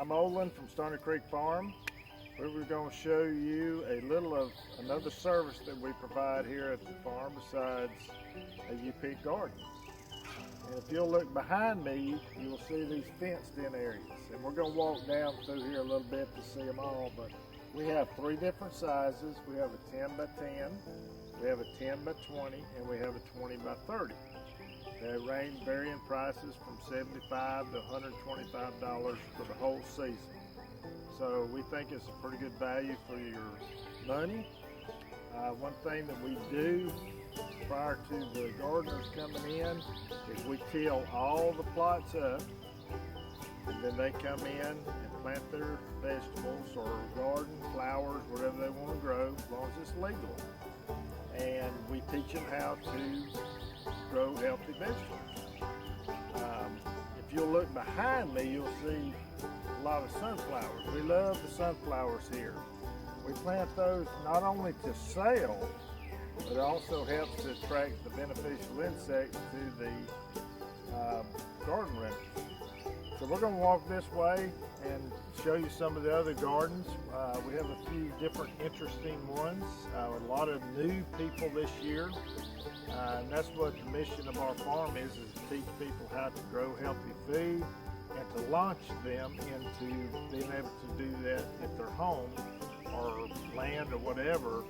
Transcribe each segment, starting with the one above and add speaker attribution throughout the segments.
Speaker 1: I'm Olin from Stoney Creek Farm. We're going to show you a little of another service that we provide here at the farm besides a U-pick garden. And if you'll look behind me, you will see these fenced in areas. And we're going to walk down through here a little bit to see them all, but we have 3 different sizes. We have a 10 by 10, we have a 10 by 20, and we have a 20 by 30. They range varying prices from $75 to $125 for the whole season. So we think it's a pretty good value for your money. One thing that we do prior to the gardeners coming in is we till all the plots up, and then they come in and plant their vegetables or garden, flowers, whatever they want to grow, as long as it's legal. And we teach them how to grow healthy vegetables. If you'll look behind me, you'll see a lot of sunflowers. We love the sunflowers here. We plant those not only to sell, but it also helps to attract the beneficial insects to the garden renters. So we're going to walk this way and show you some of the other gardens. We have a few different interesting ones. A lot of new people this year. And that's what the mission of our farm is to teach people how to grow healthy food and to launch them into being able to do that at their home or land or whatever.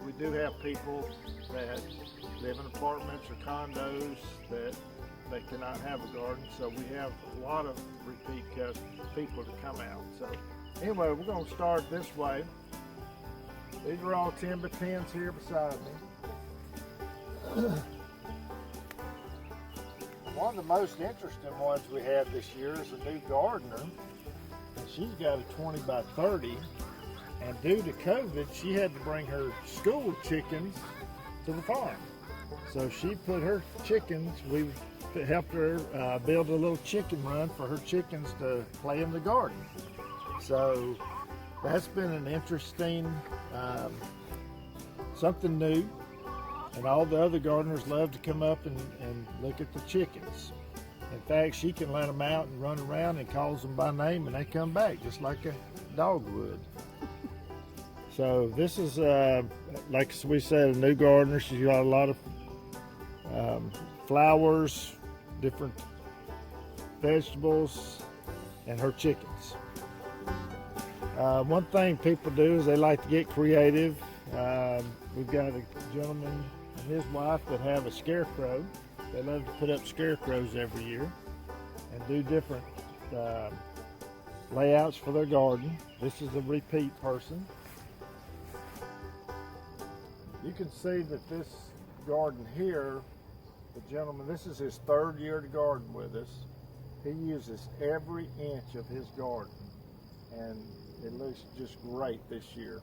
Speaker 1: We do have people that live in apartments or condos that they cannot have a garden, so we have a lot of repeat people to come out. So anyway, we're going to start this way. These are all 10 by 10s here beside me. One of the most interesting ones we have this year is a new gardener, and she's got a 20 by 30, and due to COVID, she had to bring her school chickens to the farm. So she put her chickens, we've helped her build a little chicken run for her chickens to play in the garden. So that's been an interesting, something new. And all the other gardeners love to come up and look at the chickens. In fact, she can let them out and run around and calls them by name, and they come back just like a dog would. So this is, like we said, a new gardener. She's got a lot of flowers, different vegetables, and her chickens. One thing people do is they like to get creative. We've got a gentleman and his wife that have a scarecrow. They love to put up scarecrows every year and do different layouts for their garden. This is a repeat person. You can see that this garden here, the gentleman, this is his 3rd year to garden with us. He uses every inch of his garden, and it looks just great this year.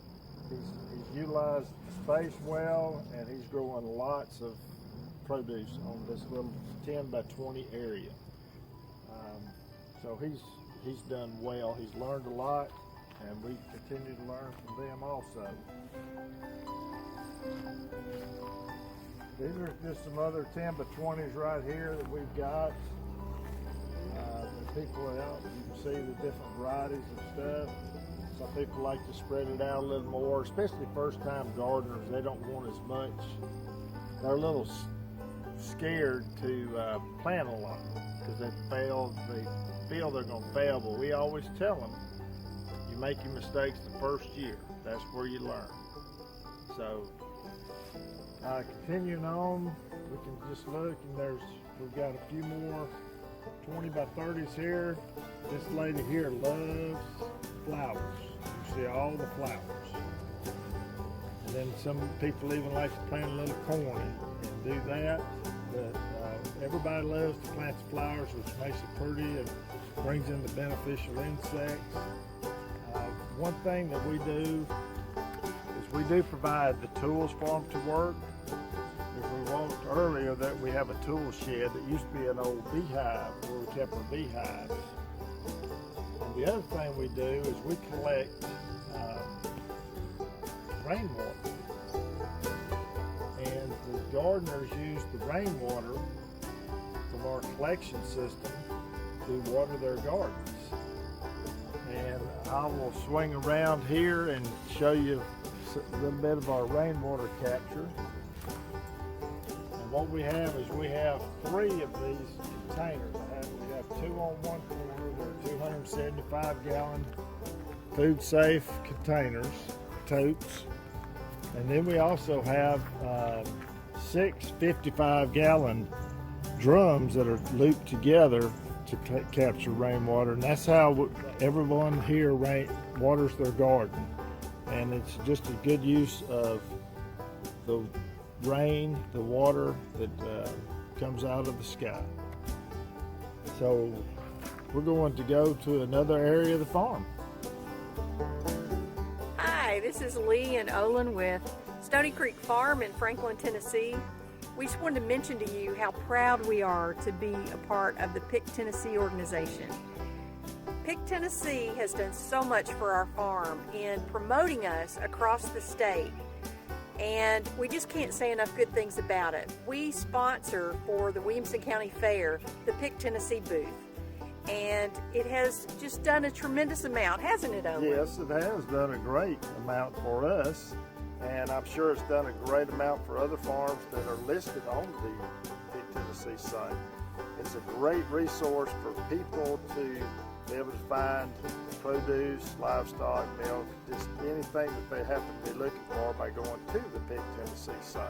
Speaker 1: He's utilized the space well, and he's growing lots of produce on this little 10 by 20 area. So he's done well. He's learned a lot, and we continue to learn from them also. These are just some other 10 by 20s right here that we've got. People out, you can see the different varieties of stuff. Some people like to spread it out a little more, especially first-time gardeners. They don't want as much. They're a little scared to plant a lot because they feel they're going to fail. But we always tell them, you make your mistakes the first year. That's where you learn. So continuing on, we can just look, and we've got a few more 20 by 30s here. This lady here loves flowers. You see all the flowers. And then some people even like to plant a little corn and do that. But everybody loves to plant the flowers, which makes it pretty and brings in the beneficial insects. One thing that we do is we do provide the tools for them to work. If we walked earlier, that we have a tool shed that used to be an old beehive where we kept our beehives. And the other thing we do is we collect rainwater. And the gardeners use the rainwater from our collection system to water their gardens. And I will swing around here and show you a little bit of our rainwater capture. And what we have is we have 3 of these containers. We have 2 on one corner. They're 275-gallon food safe containers, totes. And then we also have 6 55-gallon drums that are looped together to capture rainwater, and that's how everyone here waters their garden. And it's just a good use of the rain, the water that comes out of the sky. So we're going to go to another area of the farm.
Speaker 2: Hi, this is Lee and Olin with Stoney Creek Farm in Franklin, Tennessee. We just wanted to mention to you how proud we are to be a part of the Pick Tennessee organization. Pick Tennessee has done so much for our farm in promoting us across the state, and we just can't say enough good things about it. We sponsor for the Williamson County Fair the Pick Tennessee booth, and it has just done a tremendous amount, hasn't it, Olin?
Speaker 1: Yes, it has done a great amount for us. And I'm sure it's done a great amount for other farms that are listed on the Pick Tennessee site. It's a great resource for people to be able to find produce, livestock, milk, just anything that they happen to be looking for by going to the Pick Tennessee site.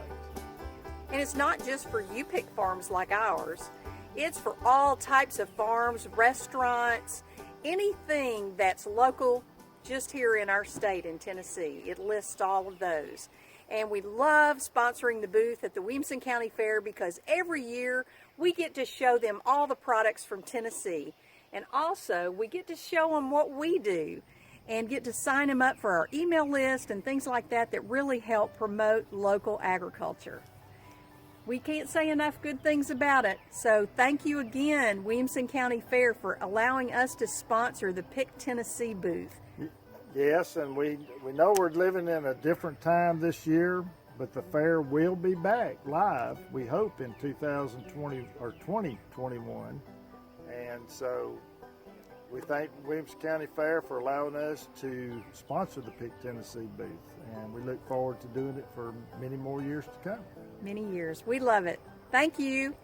Speaker 2: And it's not just for you pick farms like ours. It's for all types of farms, restaurants, anything that's local just here in our state in Tennessee. It lists all of those. And we love sponsoring the booth at the Williamson County Fair because every year we get to show them all the products from Tennessee. And also we get to show them what we do and get to sign them up for our email list and things like that that really help promote local agriculture. We can't say enough good things about it. So thank you again, Williamson County Fair, for allowing us to sponsor the Pick Tennessee booth.
Speaker 1: Yes, and we know we're living in a different time this year, but the fair will be back live, we hope, in 2020 or 2021. And so we thank Williamson County Fair for allowing us to sponsor the Pick Tennessee booth, and we look forward to doing it for many more years to come.
Speaker 2: Many years. We love it. Thank you.